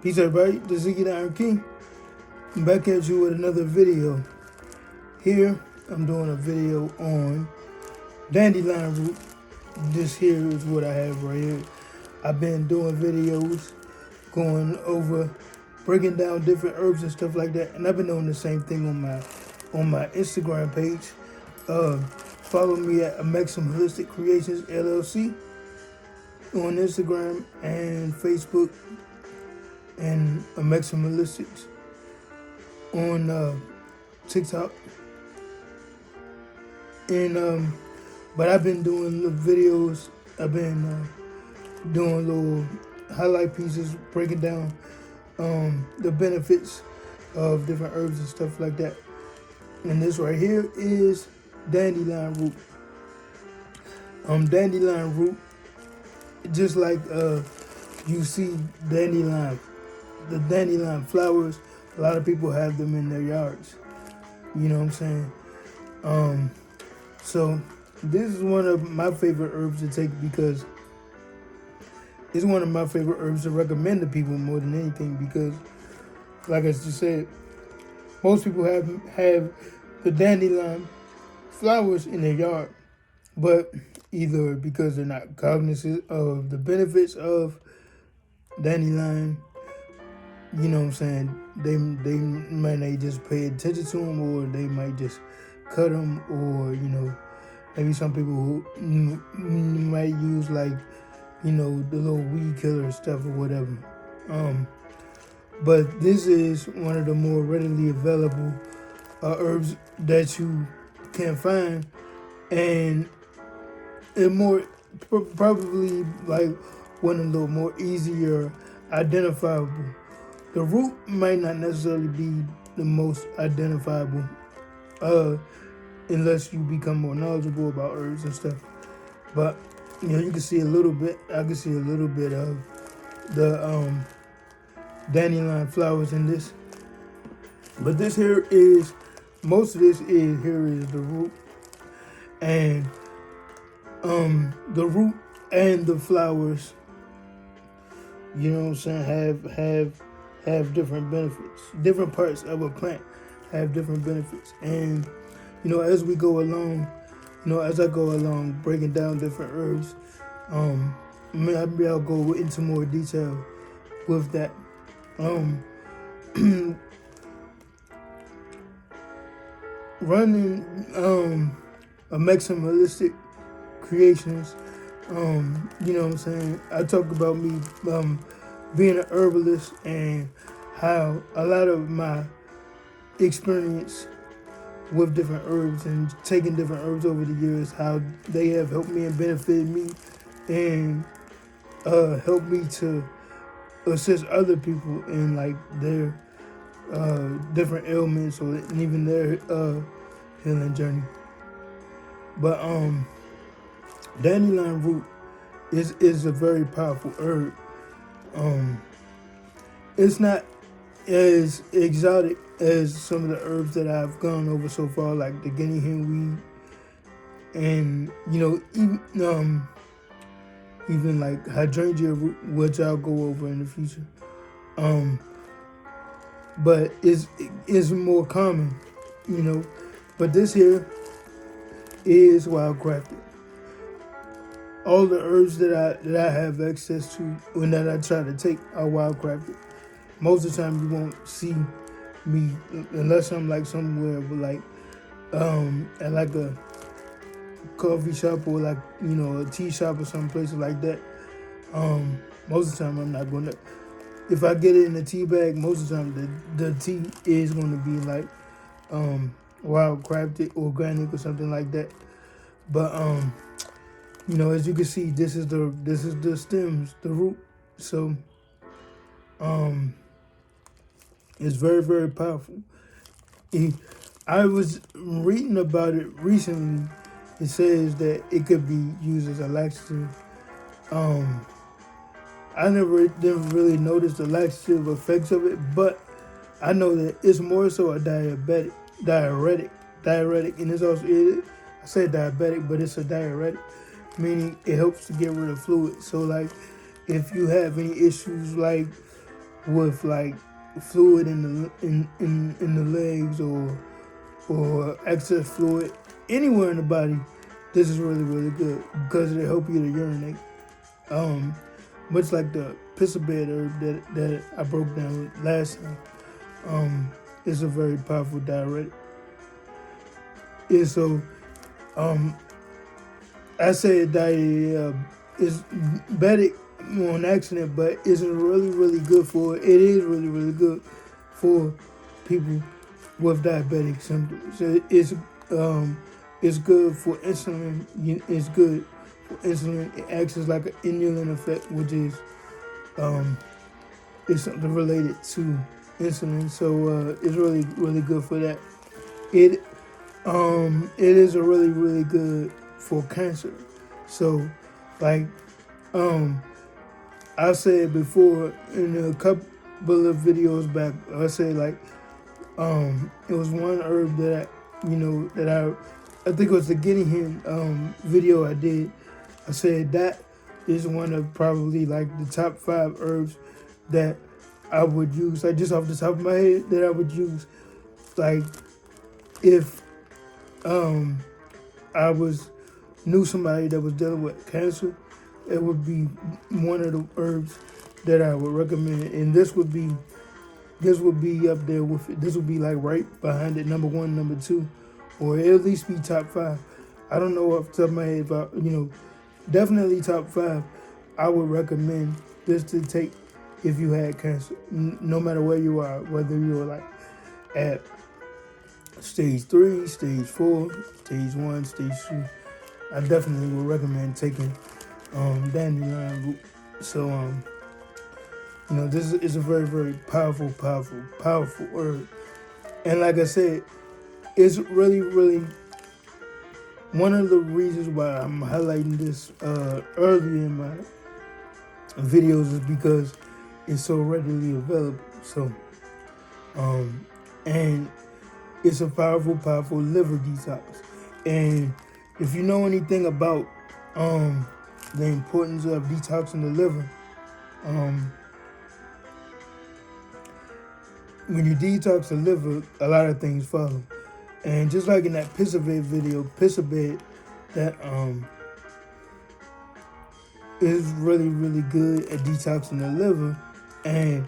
Peace everybody, this is the Iron King. I'm back at you with another video. Here, I'm doing a video on Dandelion Root. This here is what I have right here. I've been doing videos going over, breaking down different herbs and stuff like that. And I've been doing the same thing on my Instagram page. Follow me at Maximum Holistic Creations LLC on Instagram and Facebook, and Maximalistics on TikTok. And but I've been doing the videos. I've been doing little highlight pieces, breaking down the benefits of different herbs and stuff like that. And this right here is Dandelion Root. Dandelion Root, just like you see dandelion, the dandelion flowers, a lot of people have them in their yards. You know what I'm saying? So this is one of my favorite herbs to take because it's one of my favorite herbs to recommend to people more than anything, because like I just said, most people have the dandelion flowers in their yard, but either because they're not cognizant of the benefits of dandelion, you know what I'm saying, they might not just pay attention to them, or they might just cut them, or maybe some people who might use the little weed killer stuff or whatever. But this is one of the more readily available herbs that you can find, and more probably like one of the more easier identifiable. The root might not necessarily be the most identifiable unless you become more knowledgeable about herbs and stuff. But you can see a little bit. I can see a little bit of the dandelion flowers in this. But this here is, most of this is, here is the root. And the root and the flowers, you know what I'm saying, have different benefits. Different parts of a plant have different benefits. And as we go along, as I go along breaking down different herbs, maybe I'll go into more detail with that. Running a maximalistic creations, you know what I'm saying, I talk about me being an herbalist and how a lot of my experience with different herbs and taking different herbs over the years, how they have helped me and benefited me, and helped me to assist other people in their different ailments, or even their healing journey. But dandelion root is a very powerful herb. It's not as exotic as some of the herbs that I've gone over so far, like the guinea hen weed, and even like hydrangea root, which I'll go over in the future. But it's more common, But this here is wild crafted. All the herbs that I have access to and that I try to take are wild crafted. Most of the time you won't see me unless I'm somewhere with at a coffee shop, or a tea shop or some places like that. Most of the time I'm not gonna, if I get it in a tea bag, most of the time the tea is gonna be wild crafted, organic, or something like that. But as you can see, this is the stems, the root. So it's very, very powerful. I was reading about it recently. It says that it could be used as a laxative. I didn't really notice the laxative effects of it, but I know that it's more so a diuretic, and it's also, I said diabetic, but it's a diuretic, meaning it helps to get rid of fluid. So if you have any issues with like fluid in the legs or excess fluid anywhere in the body, this is really, really good because it'll help you to urinate. Much like the pissabed herb that I broke down last time. It's a very powerful diuretic. Yeah, so I say diet is better on accident, but it's really, really good for, it is really, really good for people with diabetic symptoms. So it's good for insulin. It's good for insulin. It acts as like an inulin effect, which is something related to insulin. So it's really, really good for that. It is a really, really good for cancer. So like I said before in a couple of videos back, I said like it was one herb that I think it was the guinea hen video I did. I said that is one of probably like the top 5 herbs that I would use, like just off the top of my head, that I would use like if I knew somebody that was dealing with cancer. It would be one of the herbs that I would recommend, and this would be up there with it. This would be like right behind it, number 1, number 2, or at least be top 5. I don't know off the top of my head, but definitely top 5. I would recommend this to take if you had cancer, no matter where you are, whether you're like at stage 3, stage 4, stage 1, stage 2. I definitely would recommend taking Dandelion Root. So this is a very, very powerful herb. And like I said, it's really, really one of the reasons why I'm highlighting this early in my videos is because it's so readily available. So and it's a powerful liver detox. And if you know anything about the importance of detoxing the liver, when you detox the liver, a lot of things follow. And just like in that pissabed video, that is really, really good at detoxing the liver. And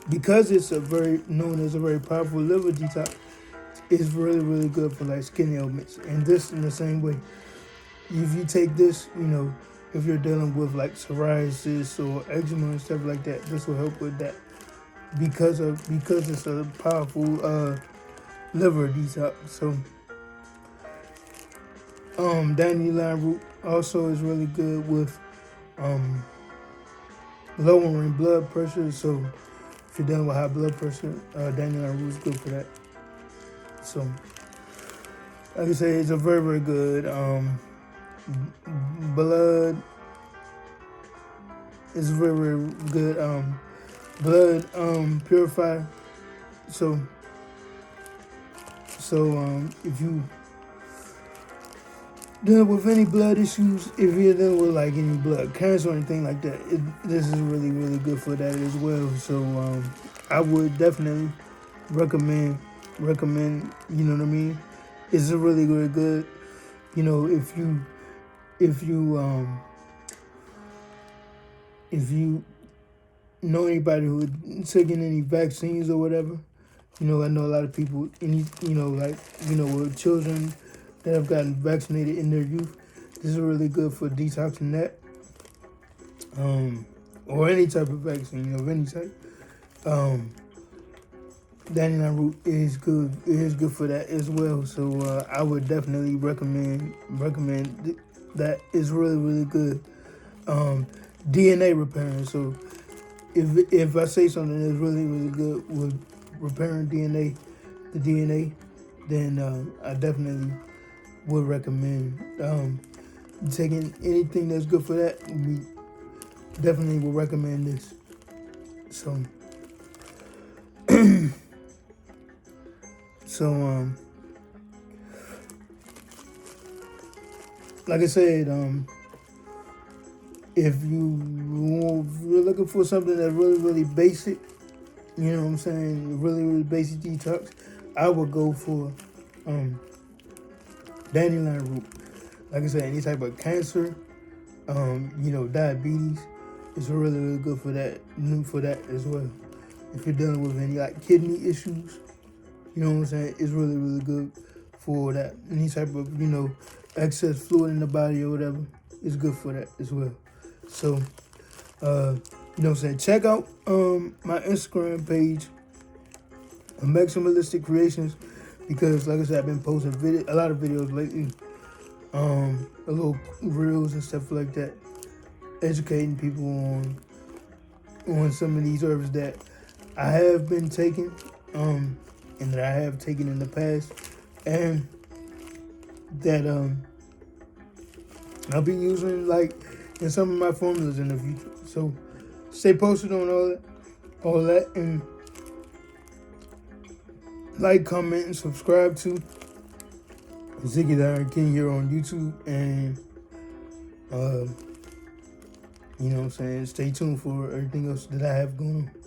because it's known as a very powerful liver detox, it's really, really good for like skin ailments. And this in the same way. If you take this, if you're dealing with like psoriasis or eczema and stuff like that, this will help with that because it's a powerful liver detox. So Dandelion Root also is really good with lowering blood pressure. So if you're dealing with high blood pressure, Dandelion Root is good for that. So like I say, it's a very, very good blood. It's very, very good blood purifier. So if you dealing with any blood issues, if you're dealing with like any blood cancer or anything like that, this is really, really good for that as well. So I would definitely recommend, you know what I mean? It's a really, really good, if you know anybody who is taking any vaccines or whatever, I know a lot of people, with children that have gotten vaccinated in their youth. This is really good for detoxing that, or any type of vaccine of any type. Dandelion Root is good. It is good for that as well. So I would definitely recommend that. It's really, really good. DNA repairing. So if I say something that's really, really good with repairing the DNA, then I definitely would recommend taking anything that's good for that. We definitely would recommend this. So like I said, if you're looking for something that's really, really basic, you know what I'm saying, really, really basic detox, I would go for dandelion root. Like I said, any type of cancer, diabetes, it's really, really good for that as well. If you're dealing with any like kidney issues, you know what I'm saying, it's really, really good for that. Any type of, excess fluid in the body or whatever, it's good for that as well. So, check out my Instagram page, Maximalistic Creations, because like I said, I've been posting a lot of videos lately, a little reels and stuff like that, educating people on some of these herbs that I have been taking, and that I have taken in the past, and that I'll be using like in some of my formulas in the future. So stay posted on all that, and like, comment, and subscribe to Ziggy the Iron King here on YouTube, and stay tuned for everything else that I have going on.